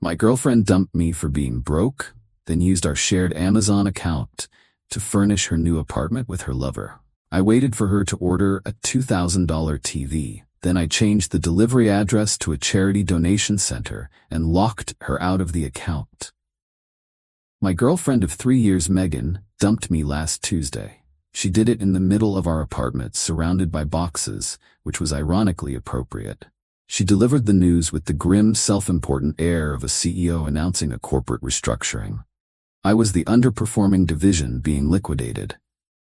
My girlfriend dumped me for being broke, then used our shared Amazon account to furnish her new apartment with her lover. I waited for her to order a $2,000 TV. Then I changed the delivery address to a charity donation center and locked her out of the account. My girlfriend of 3 years, Megan, dumped me last Tuesday. She did it in the middle of our apartment, surrounded by boxes, which was ironically appropriate. She delivered the news with the grim, self-important air of a CEO announcing a corporate restructuring. I was the underperforming division being liquidated.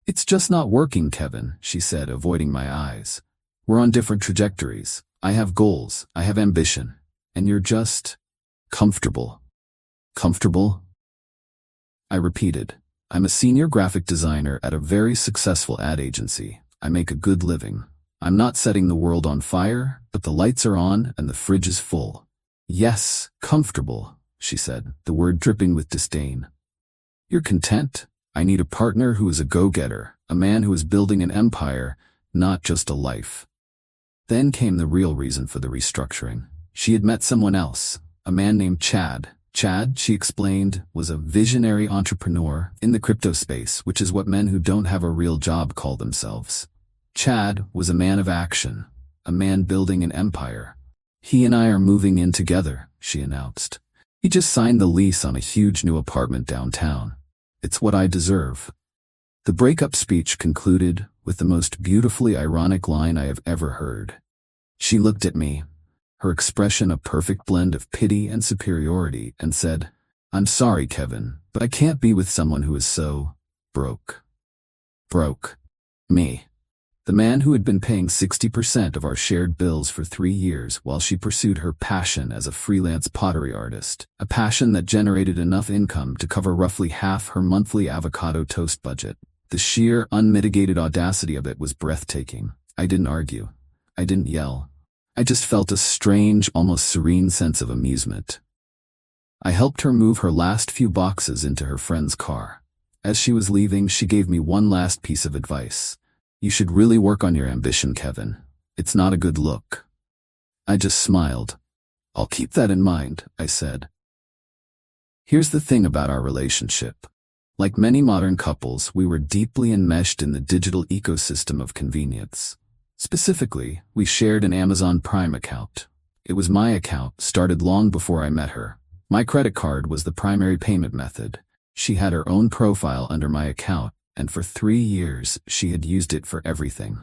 "It's just not working, Kevin," she said, avoiding my eyes. "We're on different trajectories. I have goals, I have ambition, and you're just comfortable." Comfortable? I repeated. "I'm a senior graphic designer at a very successful ad agency. I make a good living. I'm not setting the world on fire, but the lights are on and the fridge is full." "Yes, comfortable," she said, the word dripping with disdain. "You're content? I need a partner who is a go-getter, a man who is building an empire, not just a life." Then came the real reason for the restructuring. She had met someone else, a man named Chad. Chad, she explained, was a visionary entrepreneur in the crypto space, which is what men who don't have a real job call themselves. Chad was a man of action, a man building an empire. "He and I are moving in together," she announced. "He just signed the lease on a huge new apartment downtown. It's what I deserve." The breakup speech concluded with the most beautifully ironic line I have ever heard. She looked at me, her expression a perfect blend of pity and superiority, and said, "I'm sorry, Kevin, but I can't be with someone who is so broke." Broke. Me. The man who had been paying 60% of our shared bills for 3 years while she pursued her passion as a freelance pottery artist, a passion that generated enough income to cover roughly half her monthly avocado toast budget. The sheer, unmitigated audacity of it was breathtaking. I didn't argue. I didn't yell. I just felt a strange, almost serene sense of amusement. I helped her move her last few boxes into her friend's car. As she was leaving, she gave me one last piece of advice. "You should really work on your ambition, Kevin. It's not a good look." I just smiled. "I'll keep that in mind," I said. Here's the thing about our relationship. Like many modern couples, we were deeply enmeshed in the digital ecosystem of convenience. Specifically, we shared an Amazon Prime account. It was my account, started long before I met her. My credit card was the primary payment method. She had her own profile under my account, and for 3 years, she had used it for everything.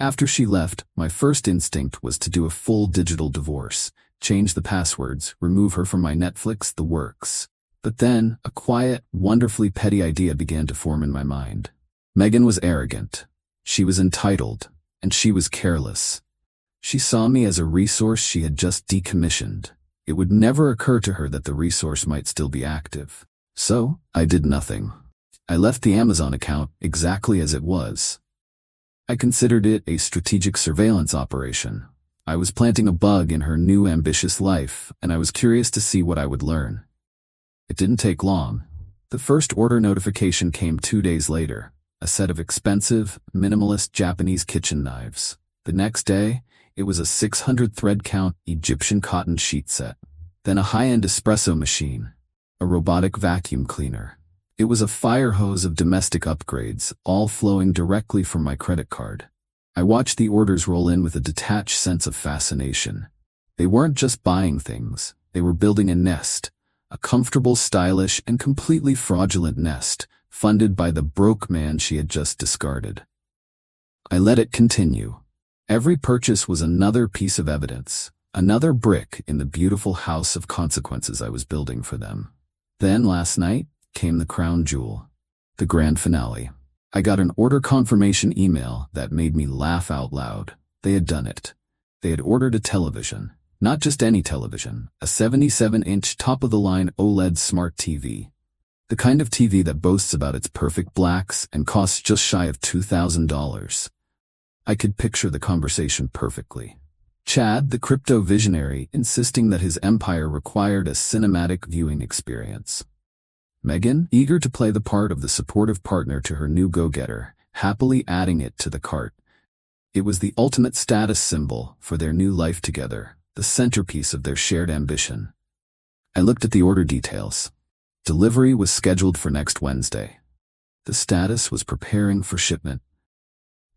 After she left, my first instinct was to do a full digital divorce, change the passwords, remove her from my Netflix, the works. But then, a quiet, wonderfully petty idea began to form in my mind. Megan was arrogant. She was entitled. And she was careless. She saw me as a resource she had just decommissioned. It would never occur to her that the resource might still be active. So, I did nothing. I left the Amazon account exactly as it was. I considered it a strategic surveillance operation. I was planting a bug in her new ambitious life, and I was curious to see what I would learn. It didn't take long. The first order notification came 2 days later. A set of expensive, minimalist Japanese kitchen knives. The next day, it was a 600 thread count Egyptian cotton sheet set. Then a high-end espresso machine, a robotic vacuum cleaner. It was a fire hose of domestic upgrades, all flowing directly from my credit card. I watched the orders roll in with a detached sense of fascination. They weren't just buying things, they were building a nest, a comfortable, stylish, and completely fraudulent nest, funded by the broke man she had just discarded. I let it continue. Every purchase was another piece of evidence, another brick in the beautiful house of consequences I was building for them. Then last night came the crown jewel, the grand finale. I got an order confirmation email that made me laugh out loud. They had done it. They had ordered a television, not just any television, a 77-inch top-of-the-line OLED smart TV. The kind of TV that boasts about its perfect blacks and costs just shy of $2,000. I could picture the conversation perfectly. Chad, the crypto visionary, insisting that his empire required a cinematic viewing experience. Megan, eager to play the part of the supportive partner to her new go-getter, happily adding it to the cart. It was the ultimate status symbol for their new life together, the centerpiece of their shared ambition. I looked at the order details. Delivery was scheduled for next Wednesday. The status was preparing for shipment.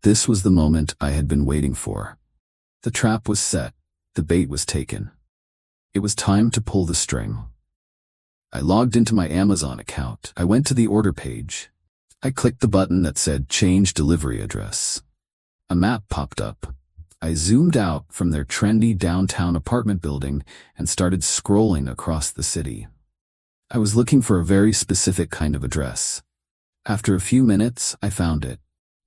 This was the moment I had been waiting for. The trap was set. The bait was taken. It was time to pull the string. I logged into my Amazon account. I went to the order page. I clicked the button that said Change Delivery Address. A map popped up. I zoomed out from their trendy downtown apartment building and started scrolling across the city. I was looking for a very specific kind of address. After a few minutes, I found it.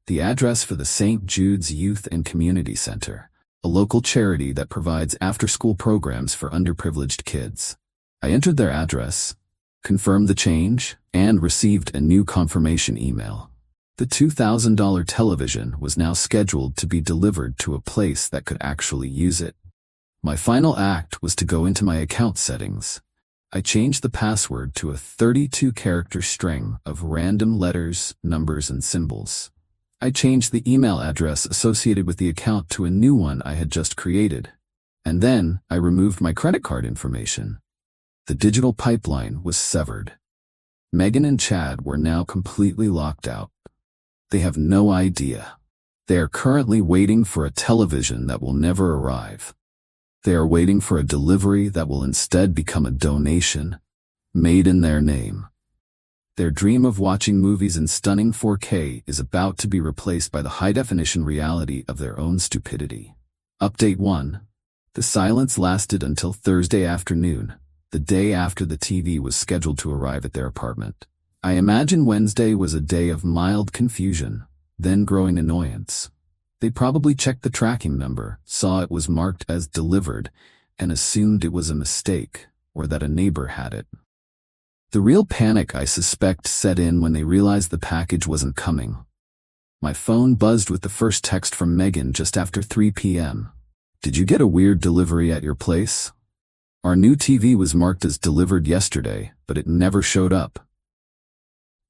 The address for the St. Jude's Youth and Community Center, a local charity that provides after-school programs for underprivileged kids. I entered their address, confirmed the change, and received a new confirmation email. The $2,000 television was now scheduled to be delivered to a place that could actually use it. My final act was to go into my account settings. I changed the password to a 32-character string of random letters, numbers, and symbols. I changed the email address associated with the account to a new one I had just created. And then I removed my credit card information. The digital pipeline was severed. Megan and Chad were now completely locked out. They have no idea. They are currently waiting for a television that will never arrive. They are waiting for a delivery that will instead become a donation, made in their name. Their dream of watching movies in stunning 4K is about to be replaced by the high-definition reality of their own stupidity. Update 1. The silence lasted until Thursday afternoon, the day after the TV was scheduled to arrive at their apartment. I imagine Wednesday was a day of mild confusion, then growing annoyance. They probably checked the tracking number, saw it was marked as delivered, and assumed it was a mistake, or that a neighbor had it. The real panic, I suspect, set in when they realized the package wasn't coming. My phone buzzed with the first text from Megan just after 3 p.m. Did you get a weird delivery at your place? Our new TV was marked as delivered yesterday, but it never showed up.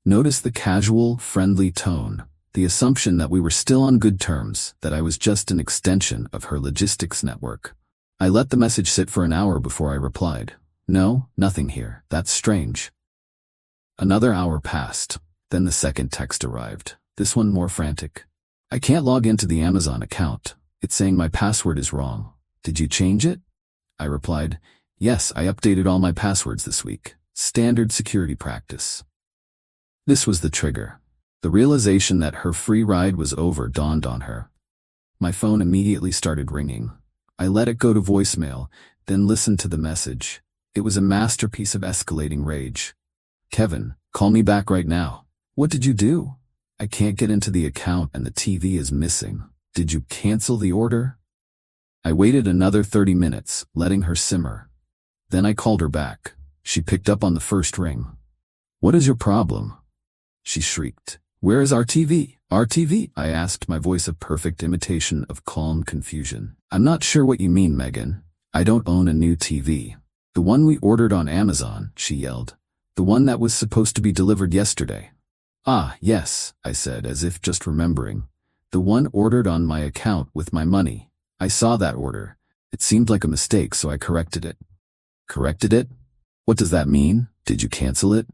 Notice the casual, friendly tone, the assumption that we were still on good terms, that I was just an extension of her logistics network. I let the message sit for an hour before I replied. No, nothing here. That's strange. Another hour passed. Then the second text arrived. This one more frantic. I can't log into the Amazon account. It's saying my password is wrong. Did you change it? I replied, yes, I updated all my passwords this week. Standard security practice. This was the trigger. The realization that her free ride was over dawned on her. My phone immediately started ringing. I let it go to voicemail, then listened to the message. It was a masterpiece of escalating rage. Kevin, call me back right now. What did you do? I can't get into the account and the TV is missing. Did you cancel the order? I waited another 30 minutes, letting her simmer. Then I called her back. She picked up on the first ring. What is your problem? She shrieked. Where is our TV? Our TV? I asked, my voice a perfect imitation of calm confusion. I'm not sure what you mean, Megan. I don't own a new TV. The one we ordered on Amazon, she yelled. The one that was supposed to be delivered yesterday. Ah, yes, I said, as if just remembering. The one ordered on my account with my money. I saw that order. It seemed like a mistake, so I corrected it. Corrected it? What does that mean? Did you cancel it?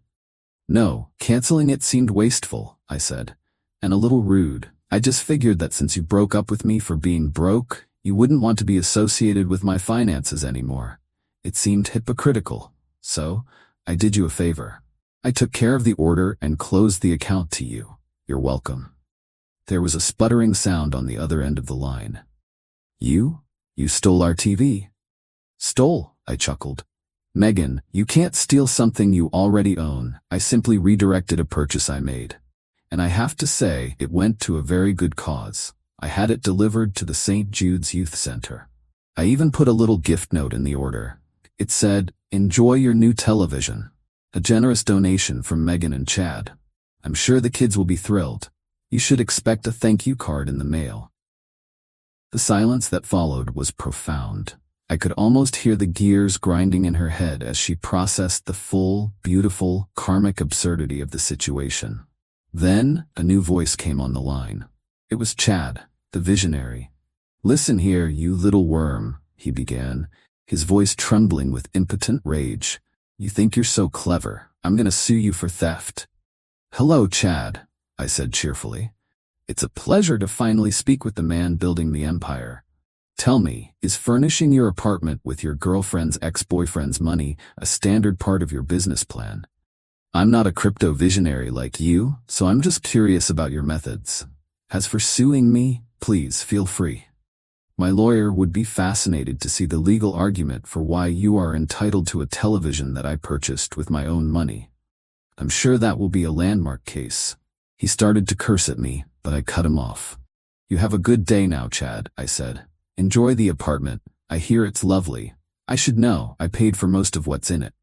No, canceling it seemed wasteful, I said. And a little rude. I just figured that since you broke up with me for being broke, you wouldn't want to be associated with my finances anymore. It seemed hypocritical. So, I did you a favor. I took care of the order and closed the account to you. You're welcome. There was a sputtering sound on the other end of the line. You? You stole our TV. Stole, I chuckled. Megan, you can't steal something you already own. I simply redirected a purchase I made. And I have to say, it went to a very good cause. I had it delivered to the St. Jude's Youth Center. I even put a little gift note in the order. It said, "Enjoy your new television." A generous donation from Megan and Chad. I'm sure the kids will be thrilled. You should expect a thank you card in the mail. The silence that followed was profound. I could almost hear the gears grinding in her head as she processed the full, beautiful, karmic absurdity of the situation. Then, a new voice came on the line. It was Chad, the visionary. "Listen here, you little worm," he began, his voice trembling with impotent rage. You think you're so clever. I'm gonna sue you for theft. Hello, Chad, I said cheerfully. It's a pleasure to finally speak with the man building the empire. Tell me, is furnishing your apartment with your girlfriend's ex-boyfriend's money a standard part of your business plan? I'm not a crypto visionary like you, so I'm just curious about your methods. As for suing me, please feel free. My lawyer would be fascinated to see the legal argument for why you are entitled to a television that I purchased with my own money. I'm sure that will be a landmark case. He started to curse at me, but I cut him off. You have a good day now, Chad, I said. Enjoy the apartment. I hear it's lovely. I should know, I paid for most of what's in it.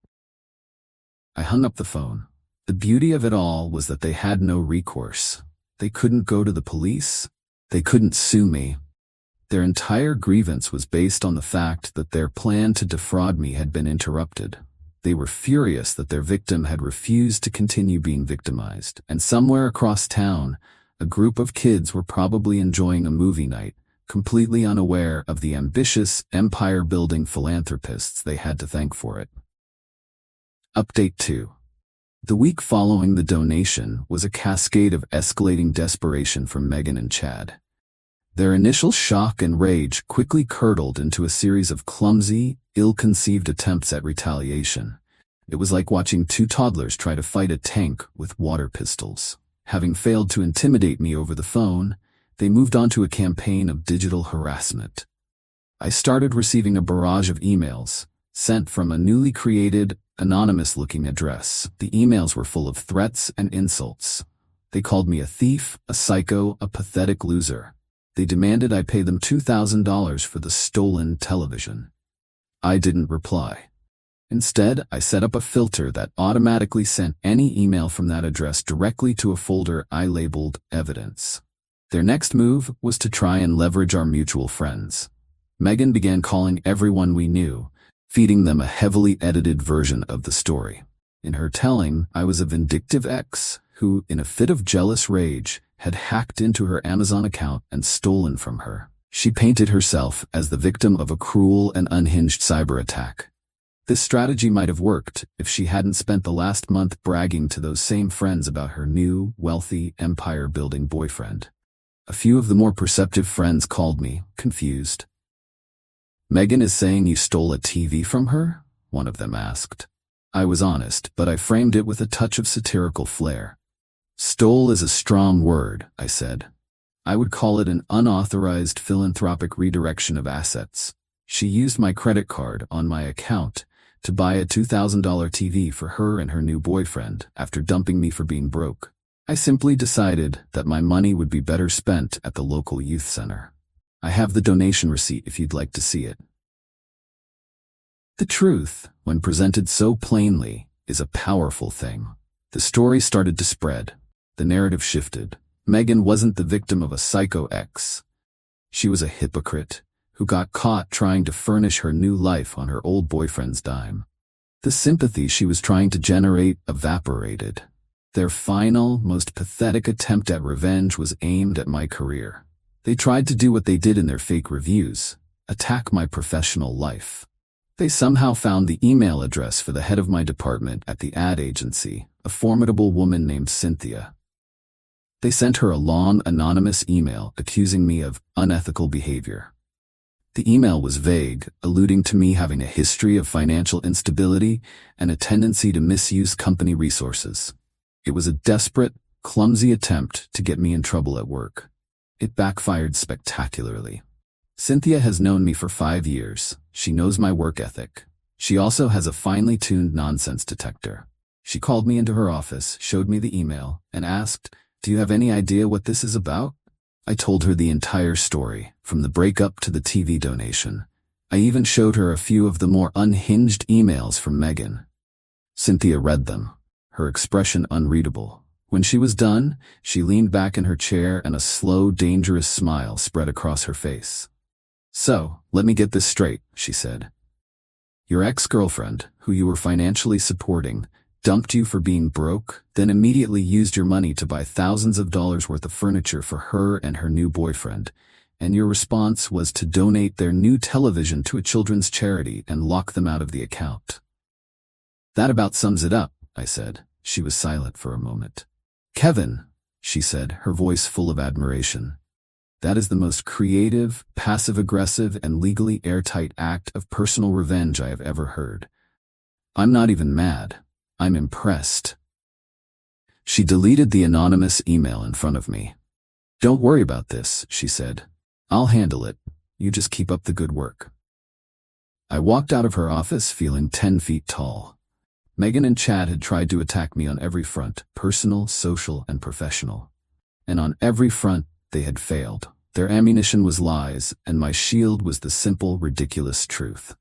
I hung up the phone. The beauty of it all was that they had no recourse. They couldn't go to the police. They couldn't sue me. Their entire grievance was based on the fact that their plan to defraud me had been interrupted. They were furious that their victim had refused to continue being victimized, and somewhere across town, a group of kids were probably enjoying a movie night, completely unaware of the ambitious, empire-building philanthropists they had to thank for it. Update 2. The week following the donation was a cascade of escalating desperation from Megan and Chad. Their initial shock and rage quickly curdled into a series of clumsy, ill-conceived attempts at retaliation. It was like watching two toddlers try to fight a tank with water pistols. Having failed to intimidate me over the phone, they moved on to a campaign of digital harassment. I started receiving a barrage of emails, sent from a newly created, anonymous-looking address. The emails were full of threats and insults. They called me a thief, a psycho, a pathetic loser. They demanded I pay them $2,000 for the stolen television. I didn't reply. Instead, I set up a filter that automatically sent any email from that address directly to a folder I labeled evidence. Their next move was to try and leverage our mutual friends. Megan began calling everyone we knew, feeding them a heavily edited version of the story. In her telling, I was a vindictive ex who, in a fit of jealous rage, had hacked into her Amazon account and stolen from her. She painted herself as the victim of a cruel and unhinged cyber attack. This strategy might have worked if she hadn't spent the last month bragging to those same friends about her new, wealthy, empire-building boyfriend. A few of the more perceptive friends called me, confused. Megan is saying you stole a TV from her? One of them asked. I was honest, but I framed it with a touch of satirical flair. Stole is a strong word, I said. I would call it an unauthorized philanthropic redirection of assets. She used my credit card on my account to buy a $2,000 TV for her and her new boyfriend after dumping me for being broke. I simply decided that my money would be better spent at the local youth center. I have the donation receipt if you'd like to see it. The truth, when presented so plainly, is a powerful thing. The story started to spread. The narrative shifted. Megan wasn't the victim of a psycho ex. She was a hypocrite who got caught trying to furnish her new life on her old boyfriend's dime. The sympathy she was trying to generate evaporated. Their final, most pathetic attempt at revenge was aimed at my career. They tried to do what they did in their fake reviews, attack my professional life. They somehow found the email address for the head of my department at the ad agency, a formidable woman named Cynthia. They sent her a long, anonymous email accusing me of unethical behavior. The email was vague, alluding to me having a history of financial instability and a tendency to misuse company resources. It was a desperate, clumsy attempt to get me in trouble at work. It backfired spectacularly. Cynthia has known me for 5 years. She knows my work ethic. She also has a finely tuned nonsense detector. She called me into her office, showed me the email, and asked, "Do you have any idea what this is about?" I told her the entire story, from the breakup to the TV donation. I even showed her a few of the more unhinged emails from Megan. Cynthia read them, her expression unreadable. When she was done, she leaned back in her chair and a slow, dangerous smile spread across her face. "So, let me get this straight," she said. "Your ex-girlfriend, who you were financially supporting, dumped you for being broke, then immediately used your money to buy thousands of dollars worth of furniture for her and her new boyfriend, and your response was to donate their new television to a children's charity and lock them out of the account." That about sums it up, I said. She was silent for a moment. Kevin, she said, her voice full of admiration. That is the most creative, passive-aggressive, and legally airtight act of personal revenge I have ever heard. I'm not even mad. I'm impressed. She deleted the anonymous email in front of me. Don't worry about this, she said. I'll handle it. You just keep up the good work. I walked out of her office feeling 10 feet tall. Megan and Chad had tried to attack me on every front, personal, social, and professional. And on every front, they had failed. Their ammunition was lies, and my shield was the simple, ridiculous truth.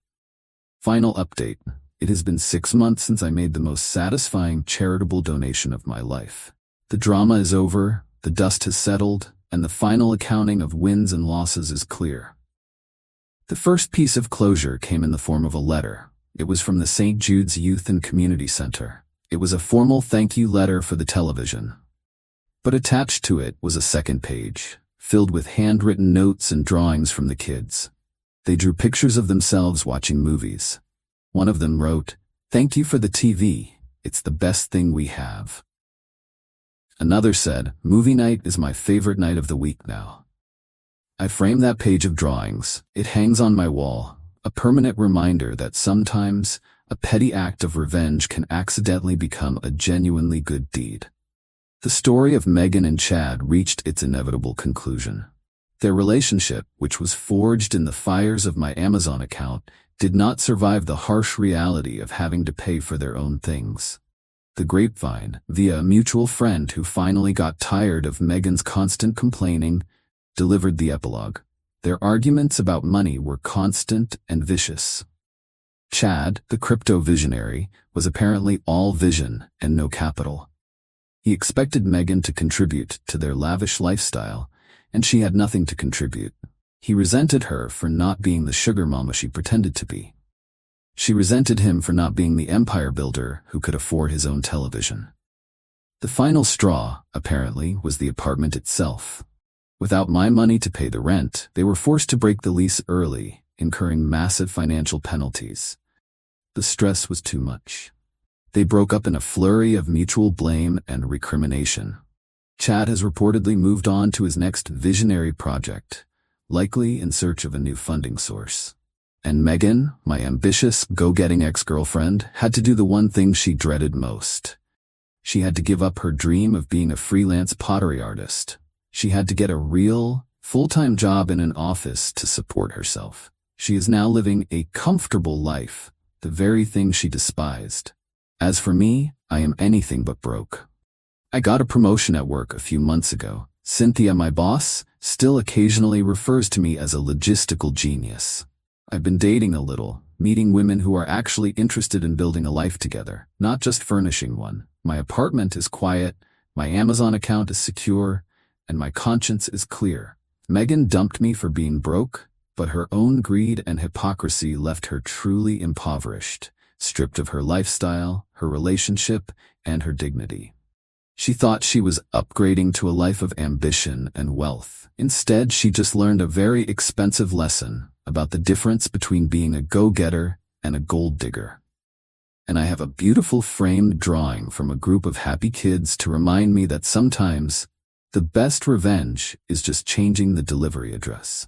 Final update. It has been 6 months since I made the most satisfying charitable donation of my life. The drama is over, the dust has settled, and the final accounting of wins and losses is clear. The first piece of closure came in the form of a letter. It was from the St. Jude's Youth and Community Center. It was a formal thank you letter for the television. But attached to it was a second page, filled with handwritten notes and drawings from the kids. They drew pictures of themselves watching movies. One of them wrote, "Thank you for the TV. It's the best thing we have." Another said, "Movie night is my favorite night of the week now." I framed that page of drawings. It hangs on my wall, a permanent reminder that sometimes a petty act of revenge can accidentally become a genuinely good deed. The story of Megan and Chad reached its inevitable conclusion. Their relationship, which was forged in the fires of my Amazon account, did not survive the harsh reality of having to pay for their own things. The grapevine, via a mutual friend who finally got tired of Megan's constant complaining, delivered the epilogue. Their arguments about money were constant and vicious. Chad, the crypto visionary, was apparently all vision and no capital. He expected Megan to contribute to their lavish lifestyle, and she had nothing to contribute. He resented her for not being the sugar mama she pretended to be. She resented him for not being the empire builder who could afford his own television. The final straw, apparently, was the apartment itself. Without my money to pay the rent, they were forced to break the lease early, incurring massive financial penalties. The stress was too much. They broke up in a flurry of mutual blame and recrimination. Chad has reportedly moved on to his next visionary project, likely in search of a new funding source. And Megan, my ambitious, go-getting ex-girlfriend, had to do the one thing she dreaded most. She had to give up her dream of being a freelance pottery artist. She had to get a real, full-time job in an office to support herself. She is now living a comfortable life, the very thing she despised. As for me, I am anything but broke. I got a promotion at work a few months ago. Cynthia, my boss, still occasionally refers to me as a logistical genius. I've been dating a little, meeting women who are actually interested in building a life together, not just furnishing one. My apartment is quiet, my Amazon account is secure, and my conscience is clear. Megan dumped me for being broke, but her own greed and hypocrisy left her truly impoverished, stripped of her lifestyle, her relationship, and her dignity. She thought she was upgrading to a life of ambition and wealth. Instead, she just learned a very expensive lesson about the difference between being a go-getter and a gold digger. And I have a beautiful framed drawing from a group of happy kids to remind me that sometimes the best revenge is just changing the delivery address.